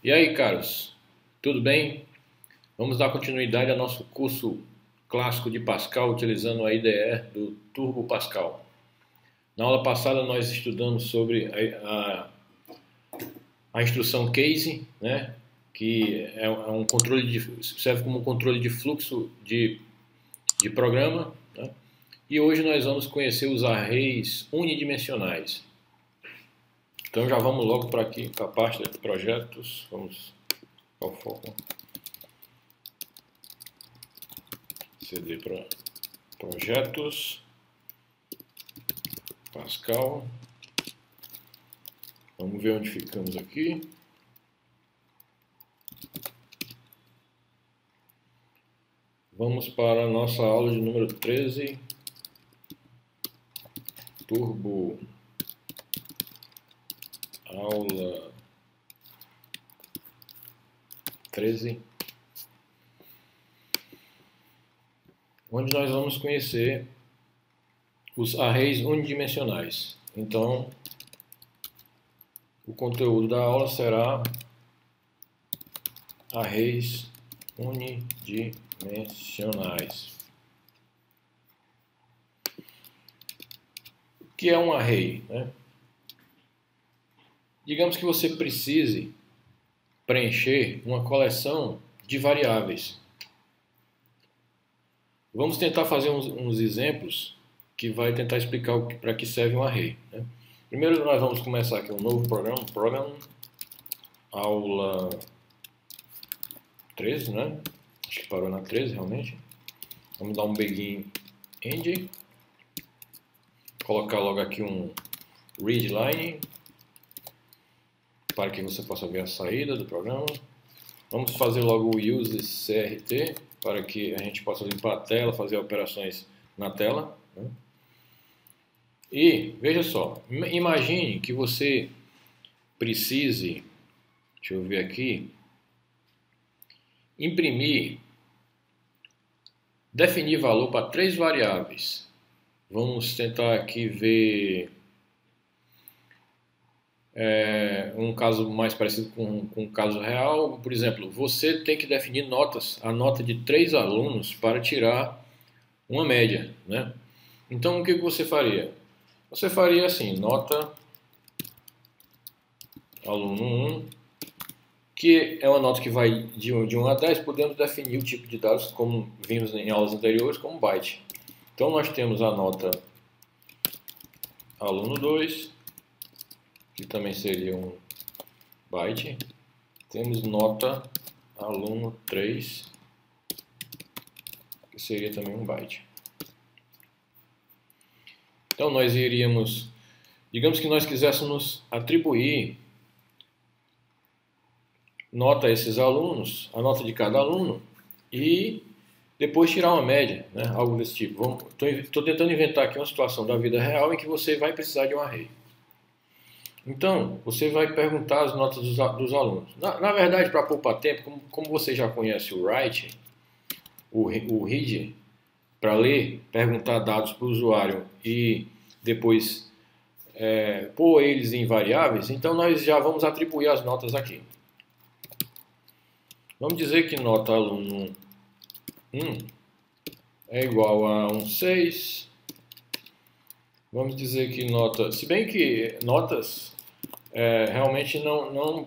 E aí, caros, tudo bem? Vamos dar continuidade ao nosso curso clássico de Pascal utilizando a IDE do Turbo Pascal. Na aula passada nós estudamos sobre a instrução case, né, que é um serve como um controle de fluxo de programa, né? E hoje nós vamos conhecer os arrays unidimensionais. Então já vamos logo para aqui, para a pasta de projetos, vamos ao foco. CD para projetos, Pascal. Vamos ver onde ficamos aqui. Vamos para a nossa aula de número 13, Turbo, aula 13, onde nós vamos conhecer os arrays unidimensionais. Então, o conteúdo da aula será arrays unidimensionais. O que é um array, né? Digamos que você precise preencher uma coleção de variáveis. Vamos tentar fazer uns exemplos que vai tentar explicar para que serve um array, né? Primeiro nós vamos começar aqui um novo programa, aula 13, né? Acho que parou na 13 realmente. Vamos dar um begin end, colocar logo aqui um readline para que você possa ver a saída do programa. Vamos fazer logo o use CRT para que a gente possa limpar a tela, fazer operações na tela, né? E veja só, imagine que você precise, deixa eu ver aqui, definir valor para 3 variáveis. Vamos tentar aqui ver um caso mais parecido com um caso real. Por exemplo, você tem que definir a nota de 3 alunos para tirar uma média, né? Então, o que você faria? Você faria assim, nota aluno 1, que é uma nota que vai de 1 a 10, podemos definir o tipo de dados, como vimos em aulas anteriores, como byte. Então, nós temos a nota aluno 2, que também seria um byte. Temos nota aluno 3, que seria também um byte. Então, nós iríamos, digamos que nós quiséssemos atribuir nota a esses alunos, a nota de cada aluno, e depois tirar uma média, né? Algo desse tipo. Estou tentando inventar aqui uma situação da vida real em que você vai precisar de um array. Então, você vai perguntar as notas dos alunos. Na verdade, para poupar tempo, como você já conhece o write, o read, para ler, perguntar dados para o usuário e depois pôr eles em variáveis, então nós já vamos atribuir as notas aqui. Vamos dizer que nota aluno 1 é igual a um 6. Vamos dizer que nota, se bem que notas realmente não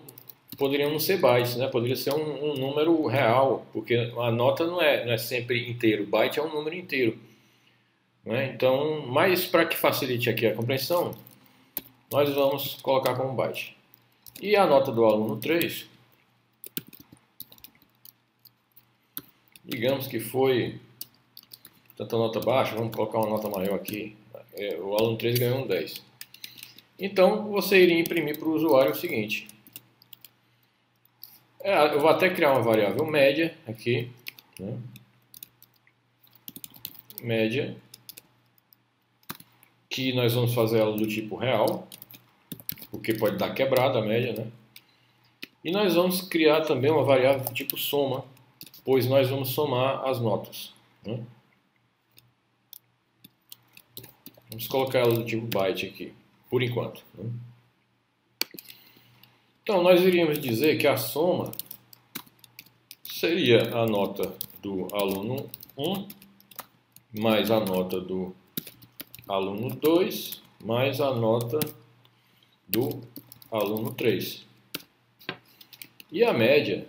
poderiam não ser bytes, né? Poderia ser um número real, porque a nota não é sempre inteiro, byte é um número inteiro, né? Então, mas para que facilite aqui a compreensão, nós vamos colocar como byte. E a nota do aluno 3, digamos que foi tanta nota baixa, vamos colocar uma nota maior aqui. O aluno 3 ganhou um 10. Então, você iria imprimir para o usuário o seguinte. Eu vou até criar uma variável média aqui, né? Média, que nós vamos fazer ela do tipo real, porque pode dar quebrada a média, né? E nós vamos criar também uma variável do tipo soma, pois nós vamos somar as notas, né? Vamos colocar ela do tipo byte aqui, por enquanto, né? Então, nós iríamos dizer que a soma seria a nota do aluno 1 mais a nota do aluno 2 mais a nota do aluno 3. E a média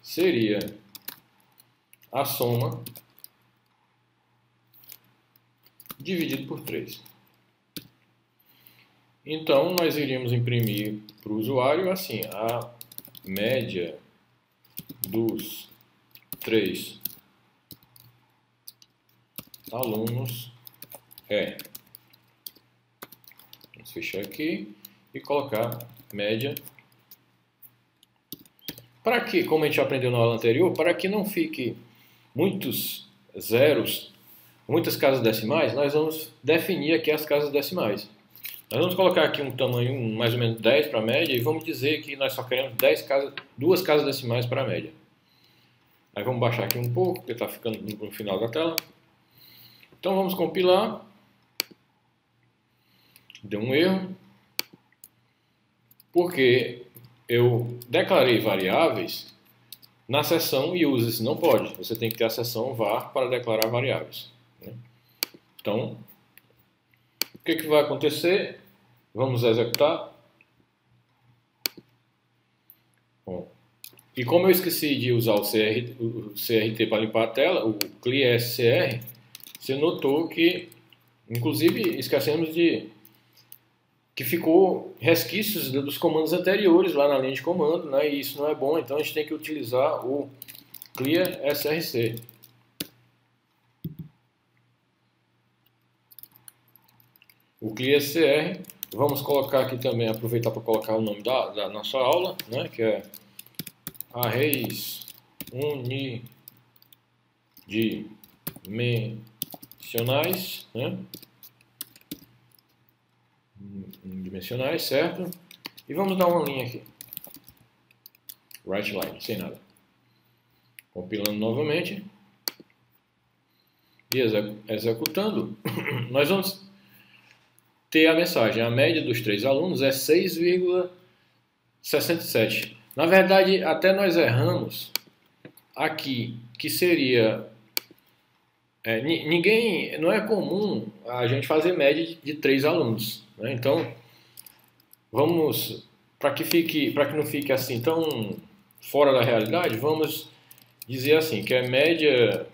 seria a soma dividido por 3. Então, nós iríamos imprimir para o usuário assim, a média dos 3 alunos é. Vamos fechar aqui e colocar média. Para que, como a gente aprendeu na aula anterior, para que não fique muitos zeros, muitas casas decimais, nós vamos definir aqui as casas decimais. Nós vamos colocar aqui um tamanho mais ou menos 10 para a média e vamos dizer que nós só queremos 2 casas decimais para a média. Aí vamos baixar aqui um pouco, porque está ficando no final da tela. Então vamos compilar. Deu um erro, porque eu declarei variáveis na seção uses. Não pode, você tem que ter a seção var para declarar variáveis. Então, o que vai acontecer? Vamos executar. Bom, e como eu esqueci de usar o CRT para limpar a tela, o CLI-SCR, você notou que, inclusive, esquecemos de que ficou resquícios dos comandos anteriores lá na linha de comando, né? E isso não é bom, então a gente tem que utilizar o clear-src. O clear-scr, vamos colocar aqui também, aproveitar para colocar o nome da nossa aula, né? Que é arrays unidimensionais, né? Unidimensionais, certo? E vamos dar uma linha aqui. Write line, sem nada. Compilando novamente. E executando, nós vamos ter a mensagem. A média dos 3 alunos é 6,67. Na verdade, até nós erramos aqui, que seria... não é comum a gente fazer média de 3 alunos, né? Então, vamos, para que não fique assim tão fora da realidade, vamos dizer assim, que é média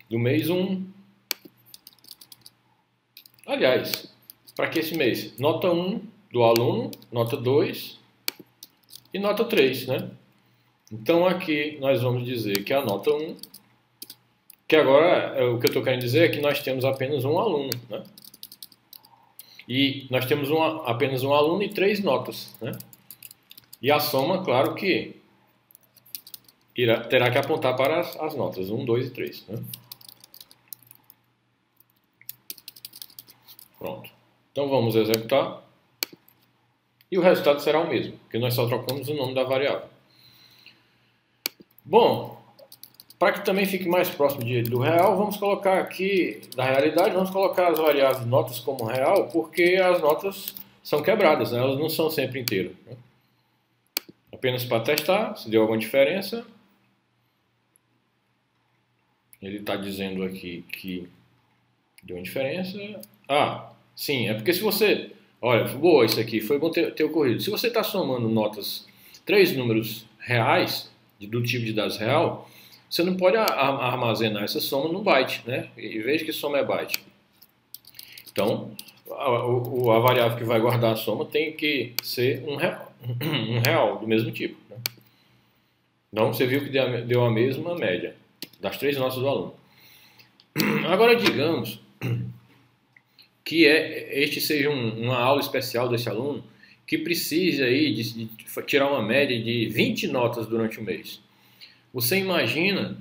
do mês 1. Aliás, para que esse mês? Nota 1 do aluno, nota 2 e nota 3, né? Então, aqui nós vamos dizer que a nota 1, que agora o que eu estou querendo dizer é que nós temos apenas um aluno, né? E nós temos apenas um aluno e 3 notas, né? E a soma, claro que terá que apontar para as notas 1, 2 e 3, né? Pronto. Então vamos executar. E o resultado será o mesmo, porque nós só trocamos o nome da variável. Bom, para que também fique mais próximo do real, vamos colocar aqui, da realidade, vamos colocar as variáveis notas como real, porque as notas são quebradas, né? Elas não são sempre inteiras, né? Apenas para testar se deu alguma diferença. Ele está dizendo aqui que deu uma diferença. Ah, sim, é porque se você... Olha, boa, isso aqui foi bom ter ocorrido. Se você está somando notas, 3 números reais, do tipo de dados real, você não pode armazenar essa soma no byte, né? E veja que soma é byte. Então, a variável que vai guardar a soma tem que ser um real do mesmo tipo, né? Então, você viu que deu a mesma média das 3 notas do aluno. Agora, digamos que este seja uma aula especial desse aluno que precise aí de tirar uma média de 20 notas durante o mês. Você imagina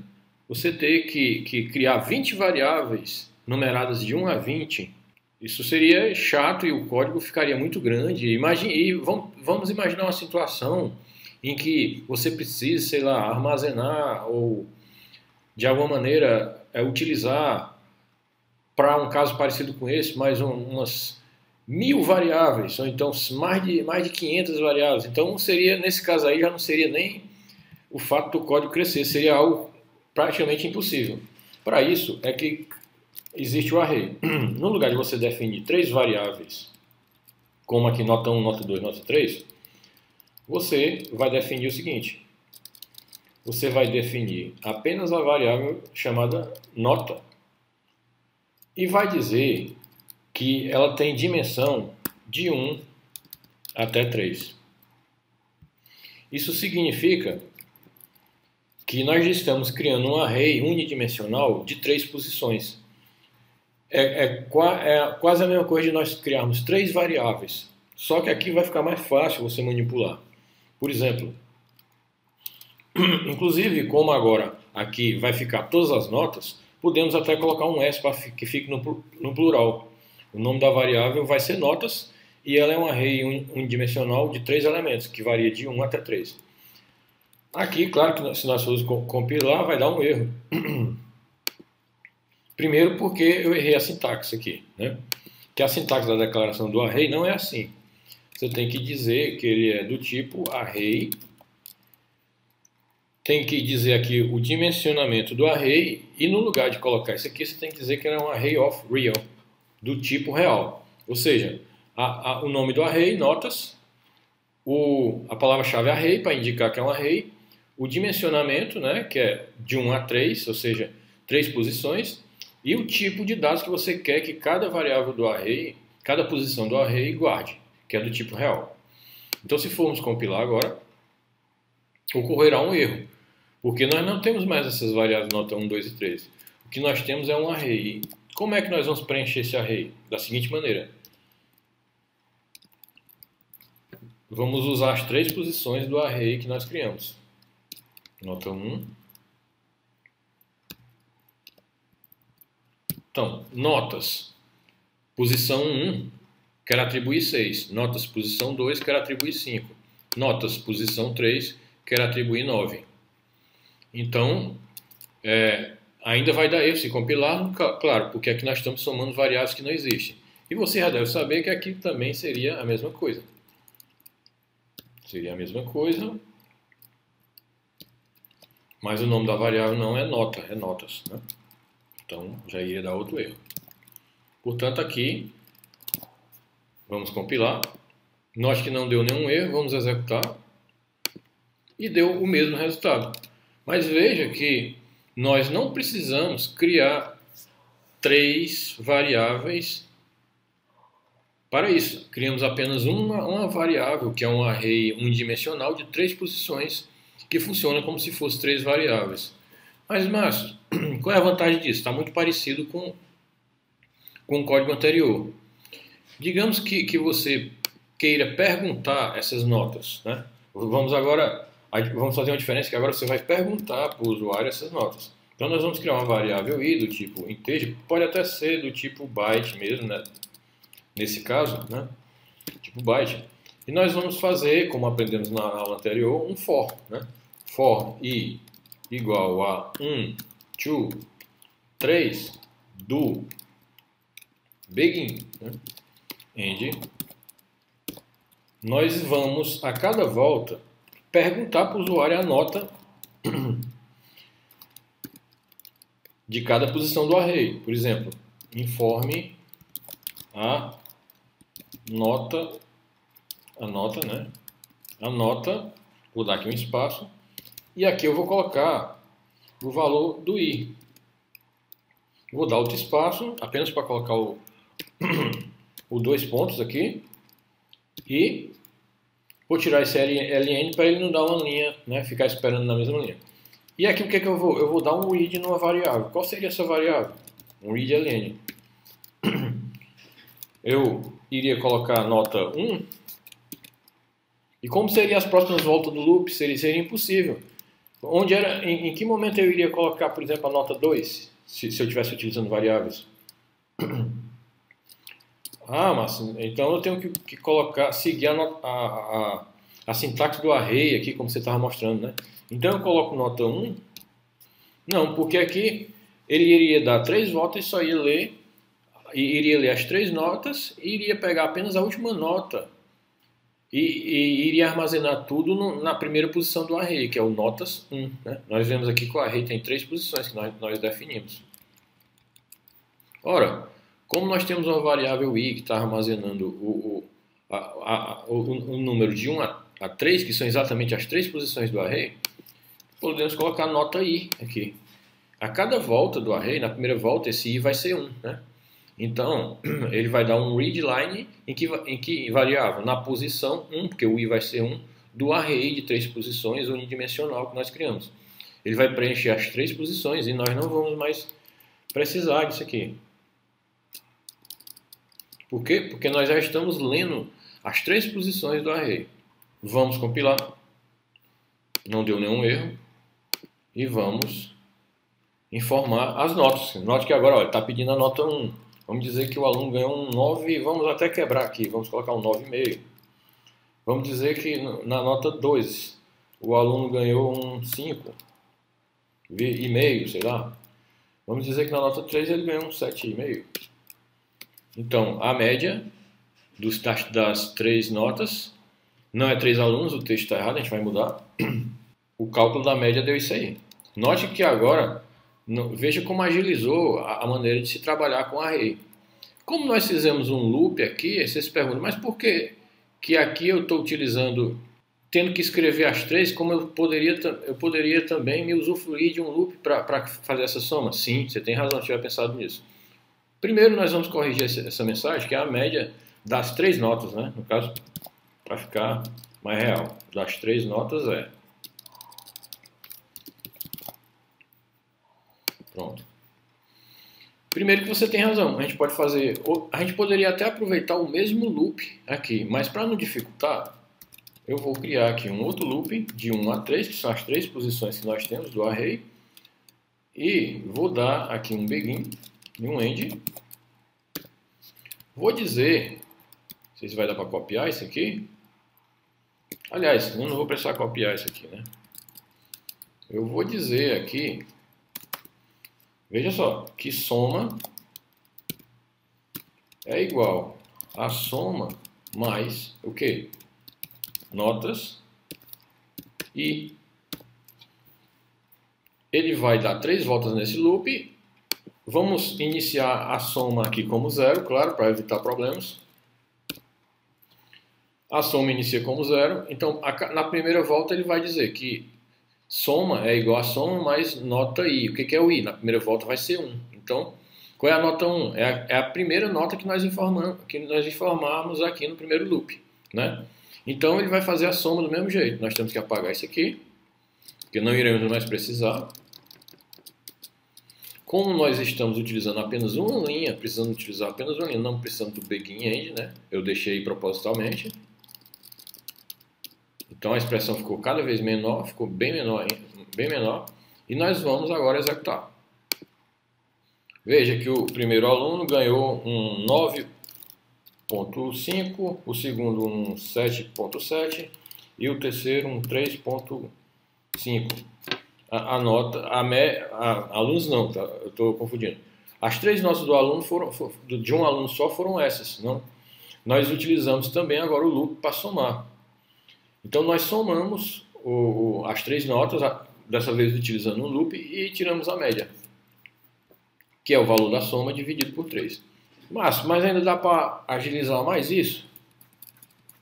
você ter que criar 20 variáveis numeradas de 1 a 20. Isso seria chato e o código ficaria muito grande. Vamos imaginar uma situação em que você precise, sei lá, armazenar ou de alguma maneira utilizar para um caso parecido com esse mais umas 1000 variáveis, ou então mais de 500 variáveis. Então, seria, nesse caso aí, já não seria nem o fato do código crescer, seria algo praticamente impossível. Para isso, é que existe o array. No lugar de você definir 3 variáveis, como aqui nota 1, nota 2, nota 3, você vai definir o seguinte. Você vai definir apenas a variável chamada nota e vai dizer que ela tem dimensão de 1 até 3. Isso significa que nós estamos criando um array unidimensional de 3 posições. É quase a mesma coisa de nós criarmos 3 variáveis, só que aqui vai ficar mais fácil você manipular. Por exemplo, inclusive como agora aqui vai ficar todas as notas, podemos até colocar um S para que fique no plural. O nome da variável vai ser notas e ela é um array unidimensional de 3 elementos, que varia de 1 até 3. Aqui, claro que se nós formos compilar, vai dar um erro. Primeiro porque eu errei a sintaxe aqui, né? Que a sintaxe da declaração do array não é assim. Você tem que dizer que ele é do tipo array, tem que dizer aqui o dimensionamento do array, e no lugar de colocar isso aqui, você tem que dizer que ele é um array of real, do tipo real. Ou seja, o nome do array, notas, a palavra-chave array, para indicar que é um array, o dimensionamento, né, que é de 1 a 3, ou seja, 3 posições, e o tipo de dados que você quer que cada variável do array, cada posição do array guarde, que é do tipo real. Então, se formos compilar agora, ocorrerá um erro, porque nós não temos mais essas variáveis nota 1, 2 e 3. O que nós temos é um array. Como é que nós vamos preencher esse array? Da seguinte maneira. Vamos usar as 3 posições do array que nós criamos. Nota 1. Então, notas. Posição 1, quero atribuir 6. Notas, posição 2, quero atribuir 5. Notas, posição 3, quero atribuir 9. Então, ainda vai dar erro se compilar, claro, porque aqui nós estamos somando variáveis que não existem. E você já deve saber que aqui também seria a mesma coisa. Seria a mesma coisa, mas o nome da variável não é nota, é notas, né? Então, já iria dar outro erro. Portanto, aqui, vamos compilar. Nós que não deu nenhum erro, vamos executar. E deu o mesmo resultado. Mas veja que nós não precisamos criar 3 variáveis para isso. Criamos apenas uma variável, que é um array unidimensional de 3 posições, que funciona como se fosse 3 variáveis. Mas, Márcio, qual é a vantagem disso? Está muito parecido com o código anterior. Digamos que você queira perguntar essas notas, né? Vamos fazer uma diferença, que agora você vai perguntar para o usuário essas notas. Então nós vamos criar uma variável i do tipo integer, pode até ser do tipo byte mesmo, né? Nesse caso, né? Tipo byte. E nós vamos fazer, como aprendemos na aula anterior, um for, né? For i igual a 1, 2, 3, do begin, né? End. Nós vamos, a cada volta, perguntar para o usuário a nota de cada posição do array. Por exemplo, informe a nota, né? A nota, vou dar aqui um espaço, e aqui eu vou colocar o valor do i. Vou dar outro espaço, apenas para colocar o 2 pontos aqui, e vou tirar esse ln para ele não dar uma linha, né, ficar esperando na mesma linha. E aqui o que eu vou? Eu vou dar um read numa variável. Qual seria essa variável? Um read ln. Eu iria colocar nota 1. E como seriam as próximas voltas do loop? Seria impossível. Em que momento eu iria colocar, por exemplo, a nota 2? Se eu estivesse utilizando variáveis. Mas então eu tenho que seguir a sintaxe do array aqui, como você estava mostrando, né? Então eu coloco nota 1. Não, porque aqui ele iria dar 3 voltas e só ia ler iria ler as 3 notas e iria pegar apenas a última nota e iria armazenar tudo na primeira posição do array, que é o notas 1. Né? Nós vemos aqui que o array tem 3 posições que nós definimos. Ora, como nós temos uma variável i que está armazenando o número de 1 a 3, que são exatamente as 3 posições do array, podemos colocar nota i aqui. A cada volta do array, na primeira volta, esse i vai ser 1. Né? Então, ele vai dar um readline em que variável? Na posição 1, porque o i vai ser 1, do array de 3 posições unidimensional que nós criamos. Ele vai preencher as 3 posições e nós não vamos mais precisar disso aqui. Por quê? Porque nós já estamos lendo as 3 posições do array. Vamos compilar. Não deu nenhum erro. E vamos informar as notas. Note que agora está pedindo a nota 1. Vamos dizer que o aluno ganhou um 9, vamos até quebrar aqui, vamos colocar um 9,5. Vamos dizer que na nota 2 o aluno ganhou um 5,5, sei lá. Vamos dizer que na nota 3 ele ganhou um 7,5. Então, a média das 3 notas, não é 3 alunos, o texto está errado, a gente vai mudar. O cálculo da média deu isso aí. Note que agora, veja como agilizou a maneira de se trabalhar com array. Como nós fizemos um loop aqui, você se pergunta, mas por que aqui eu estou utilizando, tendo que escrever as 3, como eu poderia também me usufruir de um loop para fazer essa soma? Sim, você tem razão, se tiver pensado nisso. Primeiro nós vamos corrigir essa mensagem, que é a média das 3 notas, né? No caso, para ficar mais real, das 3 notas é. Pronto. Primeiro que você tem razão, a gente poderia até aproveitar o mesmo loop aqui, mas para não dificultar, eu vou criar aqui um outro loop de 1 a 3, que são as 3 posições que nós temos do array, e vou dar aqui um begin e um end. Vou dizer, não sei se vai dar para copiar isso aqui. Aliás, eu não vou precisar copiar isso aqui, né? Eu vou dizer aqui, veja só, que soma é igual a soma mais o quê? Notas e ele vai dar 3 voltas nesse loop. Vamos iniciar a soma aqui como 0, claro, para evitar problemas. A soma inicia como 0, então na primeira volta ele vai dizer que soma é igual a soma mais nota i. O que é o i? Na primeira volta vai ser 1. Então, qual é a nota 1? É a primeira nota que nós informarmos aqui no primeiro loop. Né? Então, ele vai fazer a soma do mesmo jeito. Nós temos que apagar isso aqui, porque não iremos mais precisar. Como nós estamos utilizando apenas uma linha, precisando utilizar apenas uma linha, não precisamos do begin end, né? Eu deixei propositalmente. Então a expressão ficou cada vez menor, ficou bem menor, e nós vamos agora executar. Veja que o primeiro aluno ganhou um 9,5, o segundo um 7,7 e o terceiro um 3,5. Alunos não, tá? Eu estou confundindo. As 3 notas do aluno de um aluno só foram essas. Não? Nós utilizamos também agora o loop para somar. Então nós somamos as 3 notas, dessa vez utilizando um loop, e tiramos a média, que é o valor da soma dividido por 3. Mas ainda dá para agilizar mais isso?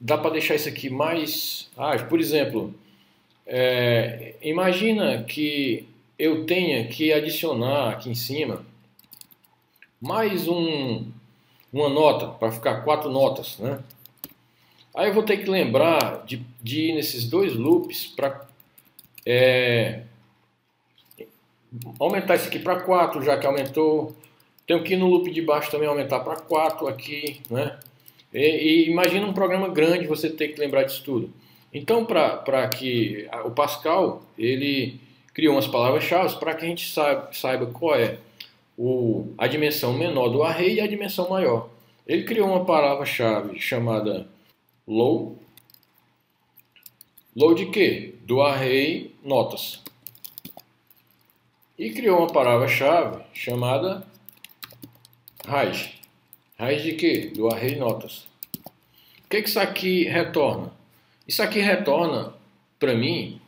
Dá para deixar isso aqui mais ágil? Por exemplo, imagina que eu tenha que adicionar aqui em cima mais uma nota, para ficar 4 notas, né? Aí eu vou ter que lembrar de ir nesses 2 loops para aumentar isso aqui para 4, já que aumentou. Tenho que ir no loop de baixo também aumentar para 4 aqui, né? E imagina um programa grande, você ter que lembrar disso tudo. Então, para que o Pascal, ele criou umas palavras-chave para que a gente saiba qual é a dimensão menor do array e a dimensão maior. Ele criou uma palavra-chave chamada low de quê? Do array notas. E criou uma palavra-chave chamada range. Raiz de quê? Do array notas. O que isso aqui retorna? Isso aqui retorna, para mim,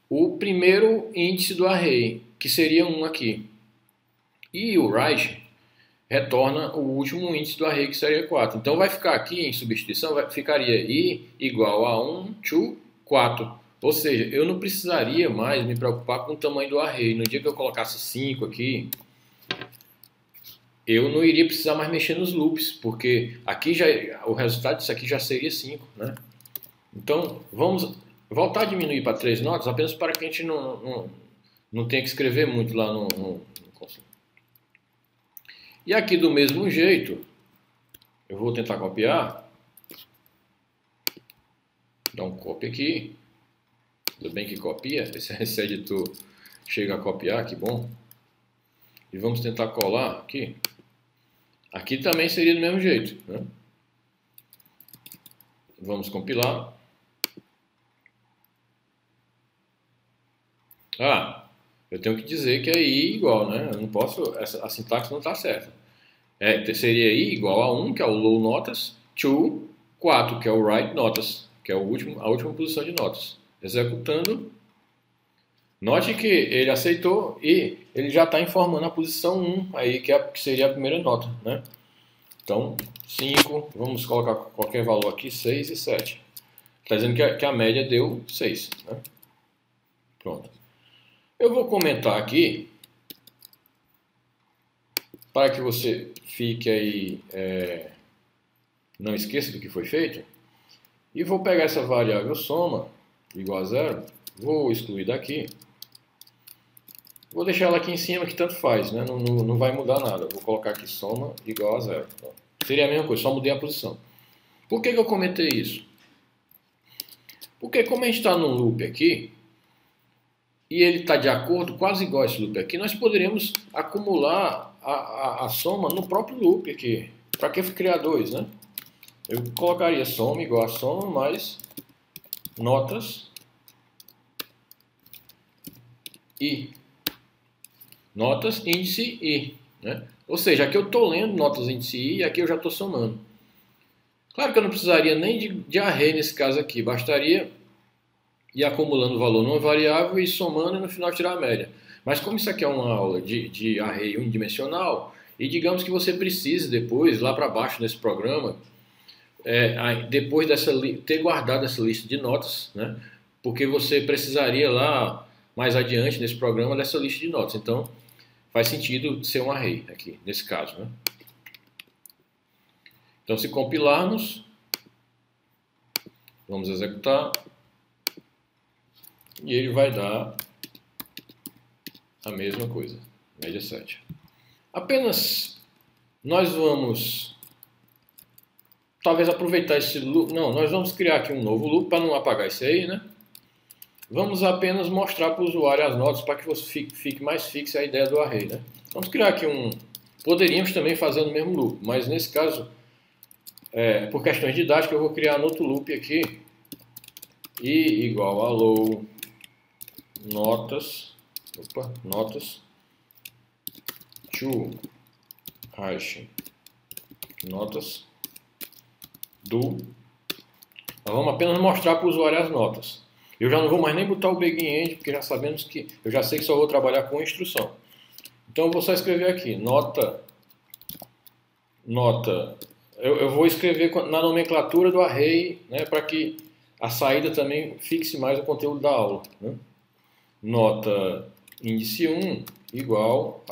o primeiro índice do array, que seria 1 aqui. E o right retorna o último índice do array, que seria 4. Então vai ficar aqui em substituição, ficaria i igual a 1 to 4. Ou seja, eu não precisaria mais me preocupar com o tamanho do array. No dia que eu colocasse 5 aqui, eu não iria precisar mais mexer nos loops, porque aqui já, o resultado disso aqui já seria 5, né? Então, vamos voltar a diminuir para 3 notas, apenas para que a gente não tenha que escrever muito lá no console. E aqui do mesmo jeito, eu vou tentar copiar. Dá um copy aqui. Tudo bem que copia, esse editor chega a copiar, que bom. E vamos tentar colar aqui. Aqui também seria do mesmo jeito, né? Vamos compilar. Ah, eu tenho que dizer que é i igual, né? Eu não posso, a sintaxe não está certa. Seria i igual a 1, que é o low notas, to 4, que é o right notas, que é a última posição de notas. Executando. Note que ele aceitou e ele já está informando a posição 1, aí, que seria a primeira nota, né? Então, 5, vamos colocar qualquer valor aqui, 6 e 7. Está dizendo que a média deu 6, né? Pronto. Eu vou comentar aqui, para que você fique aí, não esqueça do que foi feito, e vou pegar essa variável soma, igual a 0, vou excluir daqui, vou deixar ela aqui em cima, que tanto faz, né? Não vai mudar nada, vou colocar aqui soma igual a 0. Então, seria a mesma coisa, só mudei a posição. Por que eu comentei isso? Porque como a gente está num loop aqui, e ele está de acordo, quase igual a esse loop aqui, nós poderíamos acumular a soma no próprio loop aqui. Para que criar dois, né? Eu colocaria soma igual a soma mais notas i. Notas índice i, né? Ou seja, aqui eu estou lendo notas índice i e aqui eu já estou somando. Claro que eu não precisaria nem de array nesse caso aqui, bastaria ir acumulando valor numa variável e somando e no final tirar a média. Mas como isso aqui é uma aula de array unidimensional, e digamos que você precise depois, lá para baixo nesse programa, depois ter guardado essa lista de notas, né? Porque você precisaria lá mais adiante nesse programa dessa lista de notas. Então faz sentido ser um array aqui, nesse caso, né? Então se compilarmos, vamos executar, e ele vai dar a mesma coisa, média 7. Apenas nós vamos talvez aproveitar esse loop. Não, nós vamos criar aqui um novo loop para não apagar esse aí, né? Vamos apenas mostrar para o usuário as notas para que você fique mais fixa a ideia do array, né? Vamos criar aqui Poderíamos também fazer no mesmo loop, mas nesse caso, por questões didáticas, eu vou criar um outro loop aqui. I igual a low notas to hash notas do. Nós vamos apenas mostrar para o usuário as notas. Eu já não vou mais nem botar o begin end, porque já sabemos que eu já sei que só vou trabalhar com instrução. Então eu vou só escrever aqui nota. Eu vou escrever na nomenclatura do array, né, para que a saída também fixe mais o conteúdo da aula, né? Nota índice 1 igual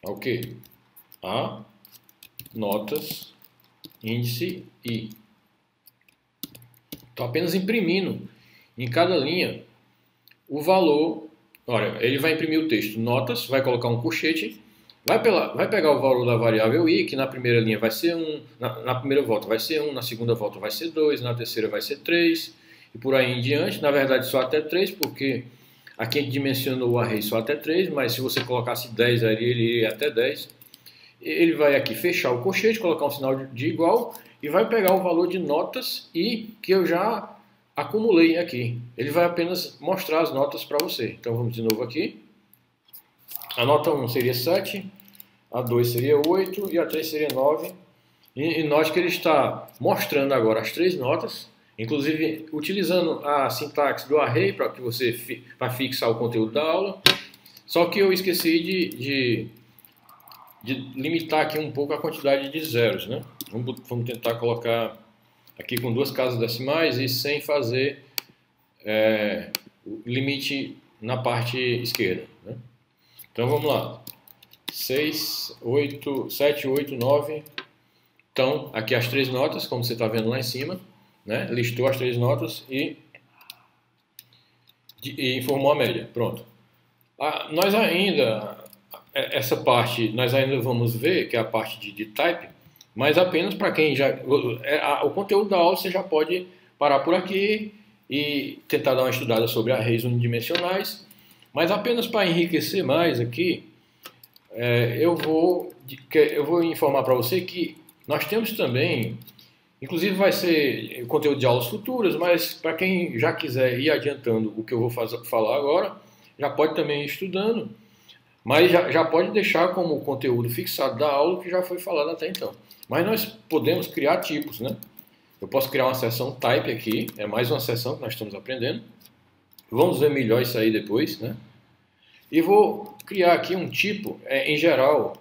ao quê? A notas índice i. Estou apenas imprimindo em cada linha o valor. Olha, ele vai imprimir o texto notas, vai colocar um colchete, vai pegar o valor da variável i, que na primeira linha vai ser 1, na primeira volta vai ser 1, na segunda volta vai ser 2, na terceira vai ser 3, e por aí em diante. Na verdade só até 3, porque aqui a gente dimensionou o array só até 3, mas se você colocasse 10 ali, ele iria até 10. Ele vai aqui fechar o colchete, colocar um sinal de igual, e vai pegar o valor de notas i que eu já acumulei aqui. Ele vai apenas mostrar as notas para você. Então vamos de novo aqui. A nota 1 seria 7, a 2 seria 8 e a 3 seria 9. E note que ele está mostrando agora as 3 notas, inclusive utilizando a sintaxe do array para que você vai fixar o conteúdo da aula. Só que eu esqueci de limitar aqui um pouco a quantidade de zeros, né? Vamos tentar colocar aqui com 2 casas decimais e sem fazer limite na parte esquerda, né? Então vamos lá. 6, 8, 7, 8, 9. Então, aqui as 3 notas, como você está vendo lá em cima, né? Listou as 3 notas e informou a média. Pronto. Nós ainda, essa parte, nós ainda vamos ver, que é a parte de type, mas apenas para quem já... O conteúdo da aula você já pode parar por aqui e tentar dar uma estudada sobre arrays unidimensionais, mas apenas para enriquecer mais aqui, eu vou informar para você que nós temos também, inclusive vai ser conteúdo de aulas futuras, mas para quem já quiser ir adiantando o que eu vou falar agora, já pode também ir estudando, mas já pode deixar como conteúdo fixado da aula que já foi falado até então. Mas nós podemos criar tipos, né? Eu posso criar uma seção type aqui, é mais uma seção que nós estamos aprendendo. Vamos ver melhor isso aí depois, né? E vou criar aqui um tipo, em geral,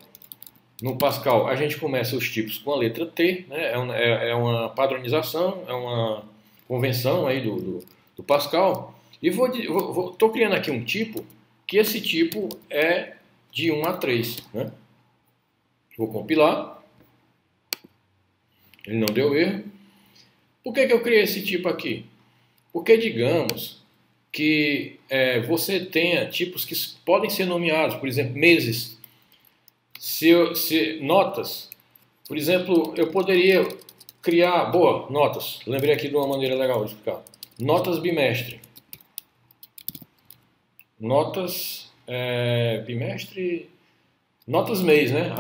no Pascal a gente começa os tipos com a letra T, né? É uma padronização, é uma convenção aí do Pascal. E estou criando aqui um tipo, que esse tipo é de 1 a 3, né? Vou compilar. Ele não deu erro. Por que eu criei esse tipo aqui? Porque digamos que você tenha tipos que podem ser nomeados, por exemplo, meses. Se notas, por exemplo, eu poderia criar, notas, lembrei aqui de uma maneira legal de explicar. Notas bimestre. Notas bimestre, notas mês, né?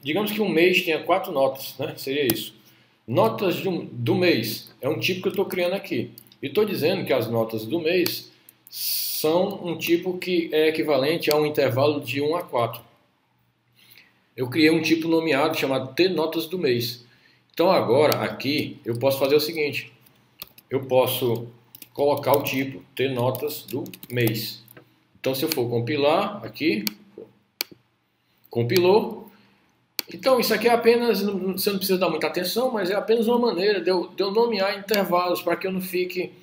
Digamos que um mês tenha 4 notas, né? Seria isso. Notas do mês é um tipo que eu estou criando aqui. E estou dizendo que as notas do mês são um tipo que é equivalente a um intervalo de 1 a 4. Eu criei um tipo nomeado chamado T-notas do mês. Então agora aqui eu posso fazer o seguinte. Eu posso colocar o tipo T-notas do mês. Então se eu for compilar aqui, compilou. Então isso aqui é apenas, você não precisa dar muita atenção, mas é apenas uma maneira de eu nomear intervalos para que eu não fique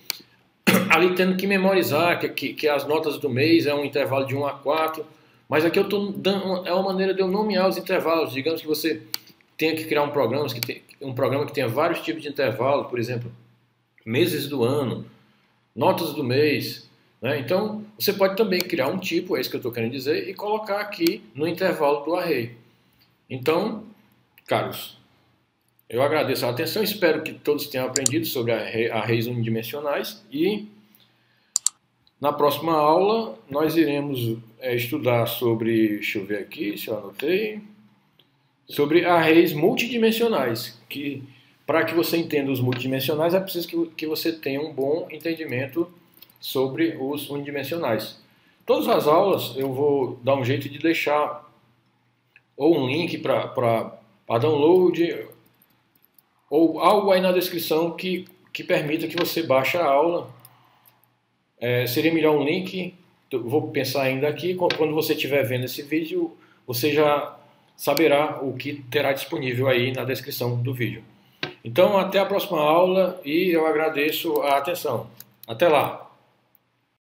ali tendo que memorizar que as notas do mês é um intervalo de 1 a 4. Mas aqui eu estou dando, é uma maneira de eu nomear os intervalos. Digamos que você tenha que criar um programa que tenha vários tipos de intervalos, por exemplo, meses do ano, notas do mês, né? Então, você pode também criar um tipo, é isso que eu estou querendo dizer, e colocar aqui no intervalo do array. Então, caros, eu agradeço a atenção, espero que todos tenham aprendido sobre arrays unidimensionais e na próxima aula nós iremos estudar sobre, deixa eu ver aqui se eu anotei, sobre arrays multidimensionais, que para que você entenda os multidimensionais é preciso que você tenha um bom entendimento sobre os unidimensionais. Todas as aulas eu vou dar um jeito de deixar ou um link para download ou algo aí na descrição que permita que você baixe a aula. Seria melhor um link, vou pensar ainda aqui, quando você estiver vendo esse vídeo, você já saberá o que terá disponível aí na descrição do vídeo. Então, até a próxima aula e eu agradeço a atenção. Até lá!